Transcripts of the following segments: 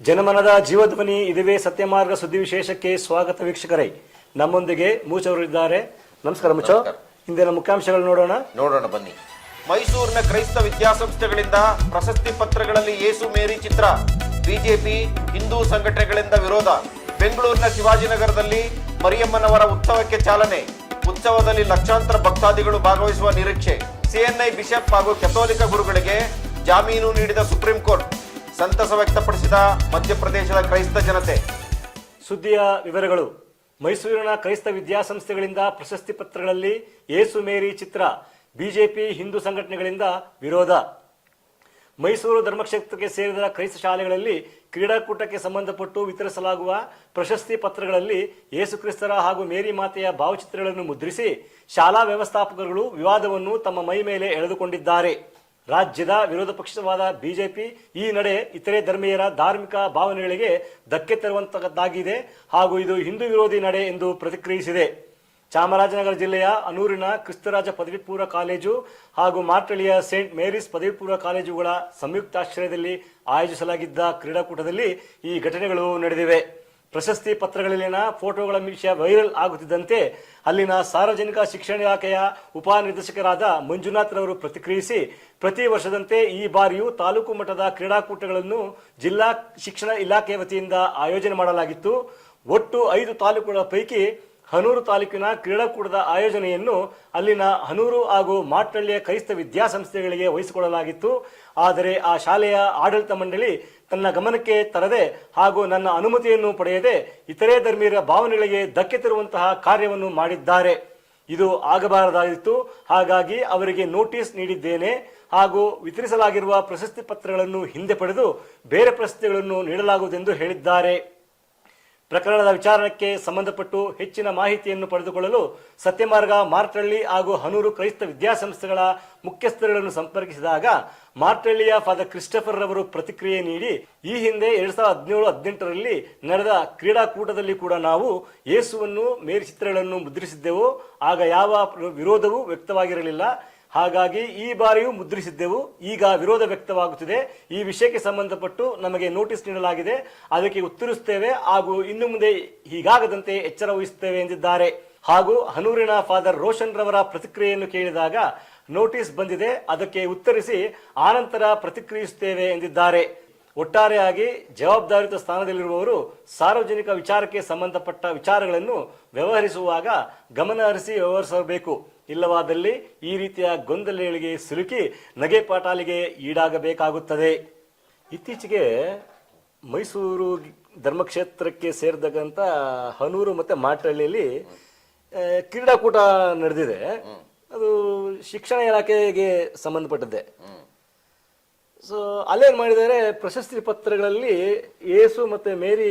ಜನಮನದ ಜೀವಧ್ವನಿ ಇದುವೇ ಸತ್ಯಮಾರ್ಗ ಸುದ್ದಿ ವಿಶೇಷಕ್ಕೆ ಸ್ವಾಗತ ವೀಕ್ಷಕರೇ. ನಮ್ಮೊಂದಿಗೆ ಮೂಚವರು ಇದ್ದಾರೆ. ನಮಸ್ಕಾರ ಮುಚ್ಚೋ. ಇಂದಿನ ಮುಖ್ಯಾಂಶಗಳು ನೋಡೋಣ ಬನ್ನಿ. ಮೈಸೂರಿನ ಕ್ರೈಸ್ತ ವಿದ್ಯಾಸಂಸ್ಥೆಗಳಿಂದ ಪ್ರಶಸ್ತಿ ಪತ್ರಗಳಲ್ಲಿ ಯೇಸು ಮೇರಿ ಚಿತ್ರ. ಬಿಜೆಪಿ ಹಿಂದೂ ಸಂಘಟನೆಗಳಿಂದ ವಿರೋಧ. ಬೆಂಗಳೂರಿನ ಶಿವಾಜಿನಗರದಲ್ಲಿ ಮರಿಯಮ್ಮನವರ ಉತ್ಸವಕ್ಕೆ ಚಾಲನೆ. ಉತ್ಸವದಲ್ಲಿ ಲಕ್ಷಾಂತರ ಭಕ್ತಾದಿಗಳು ಭಾಗವಹಿಸುವ ನಿರೀಕ್ಷೆ. ಸಿಎನ್ಐ ಬಿಷಪ್ ಹಾಗೂ ಕೆಥೋಲಿಕ ಗುರುಗಳಿಗೆ ಜಾಮೀನು ನೀಡಿದ ಸುಪ್ರೀಂ ಕೋರ್ಟ್. ಸಂತಸ ವ್ಯಕ್ತಪಡಿಸಿದ ಮಧ್ಯಪ್ರದೇಶದ ಕ್ರೈಸ್ತ ಜನತೆ. ಸುದ್ದಿಯ ವಿವರಗಳು. ಮೈಸೂರಿನ ಕ್ರೈಸ್ತ ವಿದ್ಯಾಸಂಸ್ಥೆಗಳಿಂದ ಪ್ರಶಸ್ತಿ ಪತ್ರಗಳಲ್ಲಿ ಯೇಸು ಮೇರಿ ಚಿತ್ರ. ಬಿಜೆಪಿ ಹಿಂದೂ ಸಂಘಟನೆಗಳಿಂದ ವಿರೋಧ. ಮೈಸೂರು ಧರ್ಮಕ್ಷೇತ್ರಕ್ಕೆ ಸೇರಿದ ಕ್ರೈಸ್ತ ಶಾಲೆಗಳಲ್ಲಿ ಕ್ರೀಡಾಕೂಟಕ್ಕೆ ಸಂಬಂಧಪಟ್ಟು ವಿತರಿಸಲಾಗುವ ಪ್ರಶಸ್ತಿ ಪತ್ರಗಳಲ್ಲಿ ಯೇಸುಕ್ರಿಸ್ತರ ಹಾಗೂ ಮೇರಿ ಮಾತೆಯ ಭಾವಚಿತ್ರಗಳನ್ನು ಮುದ್ರಿಸಿ ಶಾಲಾ ವ್ಯವಸ್ಥಾಪಕರು ವಿವಾದವನ್ನು ತಮ್ಮ ಮೈ ಮೇಲೆ ಎಳೆದುಕೊಂಡಿದ್ದಾರೆ. ರಾಜ್ಯದ ವಿರೋಧ ಪಕ್ಷವಾದ ಬಿಜೆಪಿ ಈ ನಡೆ ಇತರೆ ಧರ್ಮೀಯರ ಧಾರ್ಮಿಕ ಭಾವನೆಗಳಿಗೆ ಧಕ್ಕೆ ತರುವಂತಹದ್ದಾಗಿದೆ ಹಾಗೂ ಇದು ಹಿಂದೂ ವಿರೋಧಿ ನಡೆ ಎಂದು ಪ್ರತಿಕ್ರಿಯಿಸಿದೆ. ಚಾಮರಾಜನಗರ ಜಿಲ್ಲೆಯ ಅನೂರಿನ ಕ್ರಿಸ್ತರಾಜ ಪದವಿ ಪೂರ್ವ ಕಾಲೇಜು ಹಾಗೂ ಮಾರ್ಟಳ್ಳಿಯ ಸೇಂಟ್ ಮೇರೀಸ್ ಪದವಿ ಪೂರ್ವ ಕಾಲೇಜುಗಳ ಸಂಯುಕ್ತಾಶ್ರಯದಲ್ಲಿ ಆಯೋಜಿಸಲಾಗಿದ್ದ ಕ್ರೀಡಾಕೂಟದಲ್ಲಿ ಈ ಘಟನೆಗಳು ನಡೆದಿವೆ. ಪ್ರಶಸ್ತಿ ಪತ್ರಗಳಲ್ಲಿನ ಫೋಟೋಗಳ ವಿಷಯ ವೈರಲ್ ಆಗುತ್ತಿದ್ದಂತೆ ಅಲ್ಲಿನ ಸಾರ್ವಜನಿಕ ಶಿಕ್ಷಣ ಇಲಾಖೆಯ ಉಪನಿರ್ದೇಶಕರಾದ ಮಂಜುನಾಥ್ ರವರು ಪ್ರತಿಕ್ರಿಯಿಸಿ, ಪ್ರತಿ ವರ್ಷದಂತೆ ಈ ಬಾರಿಯೂ ತಾಲೂಕು ಮಟ್ಟದ ಕ್ರೀಡಾಕೂಟಗಳನ್ನು ಜಿಲ್ಲಾ ಶಿಕ್ಷಣ ಇಲಾಖೆ ವತಿಯಿಂದ ಆಯೋಜನೆ ಮಾಡಲಾಗಿತ್ತು. ಒಟ್ಟು 5 ತಾಲೂಕುಗಳ ಪೈಕಿ ಹನೂರು ತಾಲೂಕಿನ ಕ್ರೀಡಾಕೂಟದ ಆಯೋಜನೆಯನ್ನು ಅಲ್ಲಿನ ಹನೂರು ಹಾಗೂ ಮಾಟಳ್ಳಿಯ ಕ್ರೈಸ್ತ ವಿದ್ಯಾಸಂಸ್ಥೆಗಳಿಗೆ ವಹಿಸಿಕೊಡಲಾಗಿತ್ತು. ಆದರೆ ಆ ಶಾಲೆಯ ಆಡಳಿತ ಮಂಡಳಿ ತನ್ನ ಗಮನಕ್ಕೆ ತರದೆ ಹಾಗೂ ನನ್ನ ಅನುಮತಿಯನ್ನು ಪಡೆಯದೆ ಇತರೆ ಧರ್ಮೀಯರ ಭಾವನೆಗಳಿಗೆ ಧಕ್ಕೆ ತರುವಂತಹ ಕಾರ್ಯವನ್ನು ಮಾಡಿದ್ದಾರೆ. ಇದು ಆಗಬಾರದಾಗಿತ್ತು. ಹಾಗಾಗಿ ಅವರಿಗೆ ನೋಟಿಸ್ ನೀಡಿದ್ದೇನೆ ಹಾಗೂ ವಿತರಿಸಲಾಗಿರುವ ಪ್ರಶಸ್ತಿ ಪತ್ರಗಳನ್ನು ಹಿಂದೆ ಪಡೆದು ಬೇರೆ ಪ್ರಶಸ್ತಿಗಳನ್ನು ನೀಡಲಾಗುವುದೆಂದು ಹೇಳಿದ್ದಾರೆ. ಪ್ರಕರಣದ ವಿಚಾರಣೆಗೆ ಸಂಬಂಧಪಟ್ಟು ಹೆಚ್ಚಿನ ಮಾಹಿತಿಯನ್ನು ಪಡೆದುಕೊಳ್ಳಲು ಸತ್ಯಮಾರ್ಗ, ಮಾರ್ಟಳ್ಳಿ ಹಾಗೂ ಹನೂರು ಕ್ರೈಸ್ತ ವಿದ್ಯಾಸಂಸ್ಥೆಗಳ ಮುಖ್ಯಸ್ಥರುಗಳನ್ನು ಸಂಪರ್ಕಿಸಿದಾಗ ಮಾರ್ಟಳ್ಳಿಯ ಫಾದರ್ ಕ್ರಿಸ್ಟಫರ್ ರವರು ಪ್ರತಿಕ್ರಿಯೆ ನೀಡಿ, ಈ ಹಿಂದೆ 2017-18ರಲ್ಲಿ ನಡೆದ ಕ್ರೀಡಾಕೂಟದಲ್ಲಿ ಕೂಡ ನಾವು ಯೇಸುವನ್ನು ಮೇರಿ ಚಿತ್ರಗಳನ್ನು ಮುದ್ರಿಸಿದ್ದೆವು. ಆಗ ಯಾವ ವಿರೋಧವೂ ವ್ಯಕ್ತವಾಗಿರಲಿಲ್ಲ. ಹಾಗಾಗಿ ಈ ಬಾರಿಯೂ ಮುದ್ರಿಸಿದ್ದೆವು. ಈಗ ವಿರೋಧ ವ್ಯಕ್ತವಾಗುತ್ತಿದೆ. ಈ ವಿಷಯಕ್ಕೆ ಸಂಬಂಧಪಟ್ಟು ನಮಗೆ ನೋಟಿಸ್ ನೀಡಲಾಗಿದೆ. ಅದಕ್ಕೆ ಉತ್ತರಿಸುತ್ತೇವೆ ಹಾಗೂ ಇನ್ನು ಮುಂದೆ ಹೀಗಾಗದಂತೆ ಎಚ್ಚರ ವಹಿಸುತ್ತೇವೆ ಎಂದಿದ್ದಾರೆ. ಹಾಗೂ ಹನೂರಿನ ಫಾದರ್ ರೋಷನ್ ರವರ ಪ್ರತಿಕ್ರಿಯೆಯನ್ನು ಕೇಳಿದಾಗ ನೋಟಿಸ್ ಬಂದಿದೆ, ಅದಕ್ಕೆ ಉತ್ತರಿಸಿ ಆನಂತರ ಪ್ರತಿಕ್ರಿಯಿಸುತ್ತೇವೆ ಎಂದಿದ್ದಾರೆ. ಒಟ್ಟಾರೆಯಾಗಿ ಜವಾಬ್ದಾರಿಯುತ ಸ್ಥಾನದಲ್ಲಿರುವವರು ಸಾರ್ವಜನಿಕ ವಿಚಾರಕ್ಕೆ ಸಂಬಂಧಪಟ್ಟ ವಿಚಾರಗಳನ್ನು ವ್ಯವಹರಿಸುವಾಗ ಗಮನ ಹರಿಸಿ ವ್ಯವಹರಿಸಬೇಕು. ಇಲ್ಲವಾದಲ್ಲಿ ಈ ರೀತಿಯ ಗೊಂದಲಗಳಿಗೆ ಸಿಲುಕಿ ನಗೆ ಪಾಟಾಲಿಗೆ ಈಡಾಗಬೇಕಾಗುತ್ತದೆ. ಇತ್ತೀಚೆಗೆ ಮೈಸೂರು ಧರ್ಮಕ್ಷೇತ್ರಕ್ಕೆ ಸೇರಿದಂತ ಹನೂರು ಮತ್ತೆ ಮಾಟಳ್ಳಿಯಲ್ಲಿ ಕ್ರೀಡಾಕೂಟ ನಡೆದಿದೆ. ಅದು ಶಿಕ್ಷಣ ಇಲಾಖೆಗೆ ಸಂಬಂಧಪಟ್ಟದ್ದೇ. ಸೊ ಅಲ್ಲೇನ್ ಮಾಡಿದ್ದಾರೆ, ಪ್ರಶಸ್ತಿ ಪತ್ರಗಳಲ್ಲಿ ಯೇಸು ಮತ್ತೆ ಮೇರಿ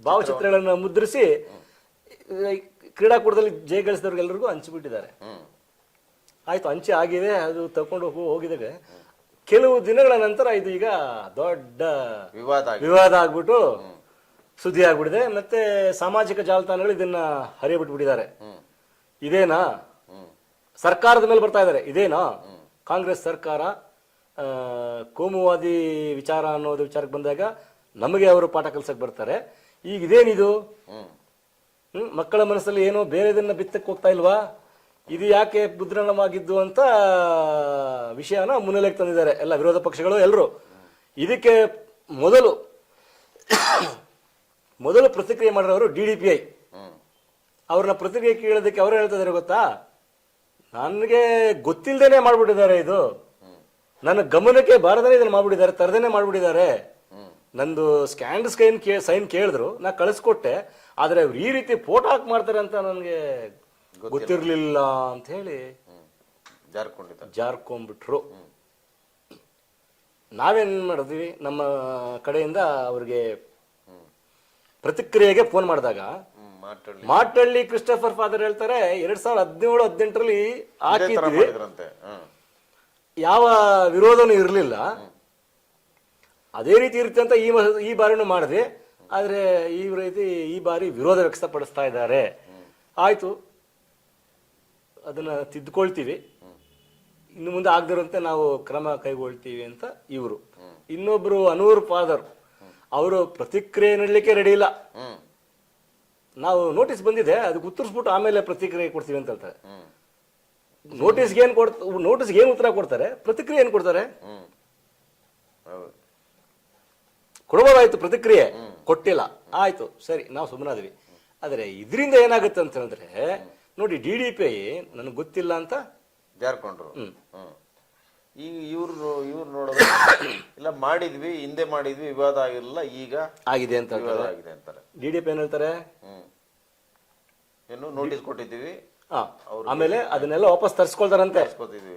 ಭಾವಚಿತ್ರಗಳನ್ನು ಮುದ್ರಿಸಿ ಕ್ರೀಡಾಕೂಟದಲ್ಲಿ ಜಯಗಳಿಸಿದವ್ರಿಗೆಲ್ಲರಿಗೂ ಹಂಚಿಬಿಟ್ಟಿದ್ದಾರೆ. ಆಯ್ತು, ಹಂಚಿ ಆಗಿದೆ, ಅದು ತಕೊಂಡು ಹೋಗಿದಾಗ ಕೆಲವು ದಿನಗಳ ನಂತರ ಇದು ಈಗ ದೊಡ್ಡ ವಿವಾದ ಆಗ್ಬಿಟ್ಟು ಸುದ್ದಿ ಆಗ್ಬಿಟ್ಟಿದೆ. ಮತ್ತೆ ಸಾಮಾಜಿಕ ಜಾಲತಾಣಗಳು ಇದನ್ನ ಹರಿಯಬಿಟ್ಬಿಟ್ಟಿದ್ದಾರೆ. ಇದೇನಾ ಸರ್ಕಾರದ ಮೇಲೆ ಬರ್ತಾ ಇದ್ದಾರೆ, ಇದೇನಾ ಕಾಂಗ್ರೆಸ್ ಸರ್ಕಾರ ಕೋಮುವಾದಿ ವಿಚಾರ ಅನ್ನೋದು ವಿಚಾರಕ್ಕೆ ಬಂದಾಗ ನಮಗೆ ಅವರು ಪಾಠ ಕಲ್ಸಕ್ ಬರ್ತಾರೆ. ಈಗ ಇದೇನಿದು, ಮಕ್ಕಳ ಮನಸ್ಸಲ್ಲಿ ಏನೋ ಬೇರೆದನ್ನ ಬಿತ್ತಕ್ಕೆ ಹೋಗ್ತಾ ಇಲ್ವಾ, ಇದು ಯಾಕೆ ಮುದ್ರಣವಾಗಿದ್ದು ಅಂತ ವಿಷಯನ ಮುನ್ನೆಲೆಗೆ ತಂದಿದ್ದಾರೆ ಎಲ್ಲ ವಿರೋಧ ಪಕ್ಷಗಳು ಎಲ್ಲರೂ. ಇದಕ್ಕೆ ಮೊದಲು ಪ್ರತಿಕ್ರಿಯೆ ಮಾಡಿರೋರು DDPI. ಅವ್ರನ್ನ ಪ್ರತಿಕ್ರಿಯೆ ಕೇಳೋದಕ್ಕೆ ಅವರು ಹೇಳ್ತಾ ಇದಾರೆ ಗೊತ್ತಾ, ನನಗೆ ಗೊತ್ತಿಲ್ಲದೇನೆ ಮಾಡ್ಬಿಟ್ಟಿದ್ದಾರೆ, ಇದು ನನ್ನ ಗಮನಕ್ಕೆ ಬಾರದೇನೆ ಇದನ್ನ ಮಾಡ್ಬಿಟ್ಟಿದ್ದಾರೆ, ತರದೇನೆ ಮಾಡ್ಬಿಟ್ಟಿದ್ದಾರೆ. ನಂದು ಸ್ಕ್ಯಾನ್ ಸೈನ್ ಕೇಳಿದ್ರು, ನಾ ಕಳಿಸ್ಕೊಟ್ಟೆ, ಆದ್ರೆ ಅವ್ರು ಈ ರೀತಿ ಫೋಟೋ ಹಾಕಿ ಮಾಡ್ತಾರೆ ಅಂತ ನನಗೆ ಗೊತ್ತಿರ್ಲಿಲ್ಲ ಅಂತ ಹೇಳಿ ಜಾರ್ಕೊಂಡ್ಬಿಟ್ರು. ನಾವೇನ್ ಮಾಡಿದ್ವಿ, ನಮ್ಮ ಕಡೆಯಿಂದ ಅವ್ರಿಗೆ ಪ್ರತಿಕ್ರಿಯೆಗೆ ಫೋನ್ ಮಾಡಿದಾಗ ಮಾಟಳ್ಳಿ ಕ್ರಿಸ್ಟಫರ್ ಫಾದರ್ ಹೇಳ್ತಾರೆ, 2017-18ರಲ್ಲಿ ಹಾಕಿದ್ವಿ, ಯಾವ ವಿರೋಧನೂ ಇರಲಿಲ್ಲ, ಅದೇ ರೀತಿ ಇರುತ್ತೆ ಅಂತ ಈ ಬಾರಿನೂ ಮಾಡಿದ್ವಿ, ಆದ್ರೆ ಈ ಬಾರಿ ವಿರೋಧ ವ್ಯಕ್ತಪಡಿಸ್ತಾ ಇದ್ದಾರೆ. ಆಯ್ತು, ಅದನ್ನ ತಿದ್ದುಕೊಳ್ತೀವಿ, ಇನ್ನು ಮುಂದೆ ಆಗದಿರುವಂತೆ ನಾವು ಕ್ರಮ ಕೈಗೊಳ್ತೀವಿ ಅಂತ ಇವರು. ಇನ್ನೊಬ್ರು ಅನೂರ್ ಫಾದರ್ ಅವರು ಪ್ರತಿಕ್ರಿಯೆ ನೀಡಲಿಕ್ಕೆ ರೆಡಿ ಇಲ್ಲ. ಹ್ಮ್ ನಾವು ನೋಟಿಸ್ ಬಂದಿದೆ ಅದಕ್ಕೆ ಉತ್ತರಿಸ್ಬಿಟ್ಟು ಆಮೇಲೆ ಪ್ರತಿಕ್ರಿಯೆ ಕೊಡ್ತೀವಿ ಅಂತ ಹೇಳ್ತಾರೆ. ಹ್ಮ್ ನೋಟಿಸ್ಗೆ ಏನು ಉತ್ತರ ಕೊಡ್ತಾರೆ, ಪ್ರತಿಕ್ರಿಯೆ ಏನು ಕೊಡ್ತಾರೆ? ಹ್ಮ್ ಹೌದು. ಕೊಡಬಹುದಾಯ್ತು, ಪ್ರತಿಕ್ರಿಯೆ ಕೊಟ್ಟಿಲ್ಲ, ಆಯ್ತು ಸರಿ ನಾವು ಸುಮ್ಮನಾದ್ವಿ. ಆದರೆ ಇದರಿಂದ ಏನಾಗುತ್ತೆ ಅಂತ ಹೇಳಿದ್ರೆ ನೋಡಿ, DDPI ನನಗೆ ಗೊತ್ತಿಲ್ಲ ಅಂತ ಜಾರ್ಕೊಂಡ್ರು. ಈಗ ಇವ್ರು ನೋಡೋದು ಇಲ್ಲ ಮಾಡಿದ್ವಿ, ಹಿಂದೆ ಮಾಡಿದ್ವಿ, ವಿವಾದ ಆಗಿರಲಿಲ್ಲ, ಈಗ ಆಗಿದೆ ಅಂತ ವಿವಾದ ಆಗಿದೆ ಅಂತಾರೆ. DDPI ಏನ್ ಹೇಳ್ತಾರೆ? ಏನು ನೋಟಿಸ್ ಕೊಟ್ಟಿದ್ದೀವಿ, ಆಮೇಲೆ ಅದನ್ನೆಲ್ಲ ವಾಪಸ್ ತರಿಸ್ಕೊಳ್ತಾರಂತೆ.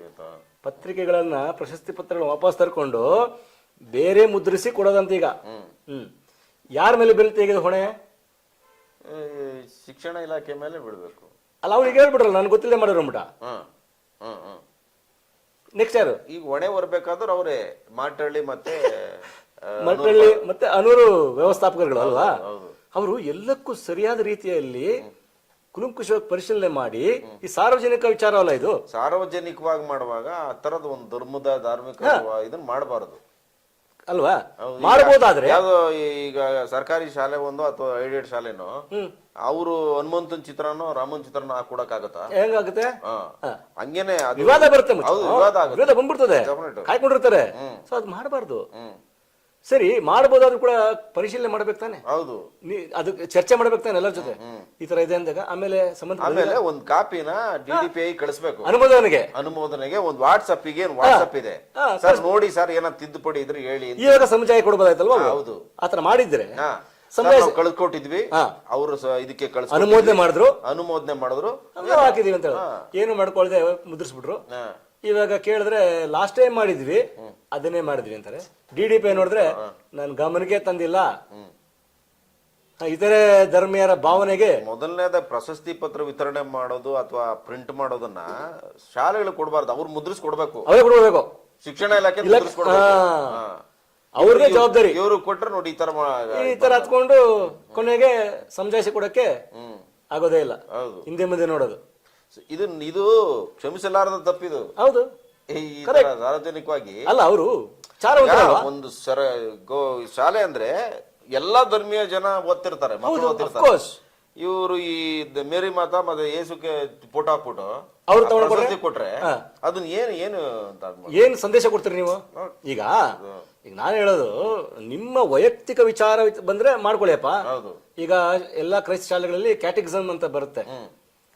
ಅಂತ ಪತ್ರಿಕೆಗಳನ್ನ, ಪ್ರಶಸ್ತಿ ಪತ್ರಗಳನ್ನ ವಾಪಸ್ ತರ್ಕೊಂಡು ಬೇರೆ ಮುದ್ರಿಸಿ ಕೊಡೋದಂತ ಈಗ. ಯಾರ ಮೇಲೆ ಬೀಳುತ್ತೆ ಈಗ ಹೊಣೆ? ಶಿಕ್ಷಣ ಇಲಾಖೆ ಮೇಲೆ ಬಿಡ್ಬೇಕು. ಅಲ್ಲ, ಅವ್ರಿಗೆ ಹೇಳ್ಬಿಡ್ರಲ್ಲ, ನನ್ಗೆ ಗೊತ್ತಿಲ್ಲದೆ ಮಾಡೋರು ಅಂದ್ಬಿಟ್ಟ. ನೆಕ್ಸ್ಟ್ ಯಾರು? ಈಗ ಹೊಣೆ ಹೊರಬೇಕಾದ್ರೆ ಅವರೇ ಮಾಟಳ್ಳಿ ಮತ್ತೆ ಅನೂರು ವ್ಯವಸ್ಥಾಪಕರುಗಳು ಅಲ್ವಾ? ಅವರು ಎಲ್ಲಕ್ಕೂ ಸರಿಯಾದ ರೀತಿಯಲ್ಲಿ ಕುಲಂಕುಷವಾಗಿ ಪರಿಶೀಲನೆ ಮಾಡಿ, ಈ ಸಾರ್ವಜನಿಕ ವಿಚಾರವಲ್ಲ ಇದು, ಸಾರ್ವಜನಿಕವಾಗಿ ಮಾಡುವಾಗ ಆ ತರದ ಒಂದು ಧರ್ಮದ ಧಾರ್ಮಿಕ ಇದನ್ನ ಮಾಡಬಾರದು ಅಲ್ವಾ? ಮಾಡಬಹುದಾದ್ರೆ ಯಾವ್ದೋ ಈಗ ಸರ್ಕಾರಿ ಶಾಲೆ ಒಂದು ಅಥವಾ ಏಡೆಡ್ ಶಾಲೆನೋ ಅವರು ಹನುಮಂತನ ಚಿತ್ರನೋ ರಾಮನ್ ಚಿತ್ರನೋ ಹಾಕೊಡಕ್ ಆಗತ್ತಾ? ಹೆಂಗಾಗುತ್ತೆ? ಹಂಗೇನೆ ವಿವಾದ ಬರುತ್ತೆ, ವಿವಾದ ಬಂದ್ಬಿಡ್ತದೆ, ಕಾಯ್ಕೊಂಡಿರ್ತಾರೆ. ಸೊ ಅದು ಮಾಡಬಾರ್ದು. ಸರಿ, ಮಾಡಬಹುದಾದ್ರೂ ಕೂಡ ಪರಿಶೀಲನೆ ಮಾಡ್ಬೇಕು ತಾನೆ. ಹೌದು, ಅದಕ್ಕೆ ಚರ್ಚೆ ಮಾಡ್ಬೇಕು ತಾನೆ ಎಲ್ಲರ ಜೊತೆ. ಈ ತರ ಇದೆ ಅಂದಾಗ ಆಮೇಲೆ ಆಮೇಲೆ ಒಂದ್ ಕಾಪಿನ DDPI ಕಳಿಸ್ಬೇಕು ಅನುಮೋದನೆಗೆ. ಒಂದು ವಾಟ್ಸ್ಆಪ್ ಇದೆ, ಸರ್ ನೋಡಿ ಸರ್ ಏನೋ ತಿದ್ದುಪಡಿ ಇದ್ರೆ ಹೇಳಿ. ಇವಾಗ ಸಮುದಾಯ ಕೊಡಬಹುದಾಯ್ತಲ್ವಾ? ಹೌದು, ಆತರ ಮಾಡಿದ್ರೆ ಕಳ್ಕೊಟ್ಟಿದ್ವಿ, ಅವರು ಇದಕ್ಕೆ ಅನುಮೋದನೆ ಮಾಡಿದ್ರು, ಹಾಕಿದೀವಿ ಅಂತ ಏನು ಮಾಡ್ಕೊಳ್ದೆ ಮುದ್ರಿಸ್ಬಿಟ್ರು. ಇವಾಗ ಕೇಳಿದ್ರೆ ಲಾಸ್ಟ್ ಟೈಮ್ ಮಾಡಿದ್ವಿ ಅದನ್ನೇ ಮಾಡಿದ್ವಿ ಅಂತಾರೆ. DDPI ನೋಡಿದ್ರೆ ನಾನು ಗಮನಕ್ಕೆ ತಂದಿಲ್ಲ, ಇತರೆ ಧರ್ಮೀಯರ ಭಾವನೆಗೆ. ಮೊದಲನೇದ ಪ್ರಶಸ್ತಿ ಪತ್ರ ವಿತರಣೆ ಮಾಡೋದು ಅಥವಾ ಪ್ರಿಂಟ್ ಮಾಡೋದನ್ನ ಶಾಲೆಗಳು ಕೊಡಬಾರ್ದು, ಅವ್ರು ಮುದ್ರಿಸ್ಕೊಡ್ಬೇಕು, ಅವರೇ ಕೊಡ್ಬೇಕು. ಶಿಕ್ಷಣ ಇಲಾಖೆ ಅವ್ರಿಗೆ ಜವಾಬ್ದಾರಿ. ಇವರು ಕೊಟ್ರೆ ನೋಡಿ ಈ ತರ ಹತ್ಕೊಂಡು ಕೊನೆಗೆ ಸಮಜಾಯಿಸಿ ಕೊಡಕ್ಕೆ ಆಗೋದೇ ಇಲ್ಲ, ಹಿಂದೆ ಮುಂದೆ ನೋಡೋದು. ಇದು ಕ್ಷಮಿಸಲಾರದ ತಪ್ಪಿದು. ಹೌದು, ಸಾರ್ವಜನಿಕವಾಗಿ ಅಲ್ಲ. ಅವರು ಒಂದು ಶಾಲೆ ಅಂದ್ರೆ ಎಲ್ಲಾ ಧರ್ಮೀಯ ಜನ ಓದ್ತಿರ್ತಾರೆ, ಮಕ್ಕಳು ಓದ್ತಿರ್ತಾರೆ. ಇವರು ಈ ಮೇರಿ ಮಾತಾ ಮತ್ತೆ ಯೇಸುಗೆ ಫೋಟೋ ಹಾಕ್ಬಿಟ್ಟು ಅವ್ರು ಕೊಟ್ರೆ ಅದನ್ನ ಏನು ಸಂದೇಶ ಕೊಡ್ತೀರಿ ನೀವು? ಈಗ ನಾನು ಹೇಳೋದು, ನಿಮ್ಮ ವೈಯಕ್ತಿಕ ವಿಚಾರ ಬಂದ್ರೆ ಮಾಡ್ಕೊಳ್ಳಿಯಪ್ಪ. ಈಗ ಎಲ್ಲಾ ಕ್ರೈಸ್ತ ಶಾಲೆಗಳಲ್ಲಿ ಕ್ಯಾಟಿಕ್ಸಮ್ ಅಂತ ಬರುತ್ತೆ,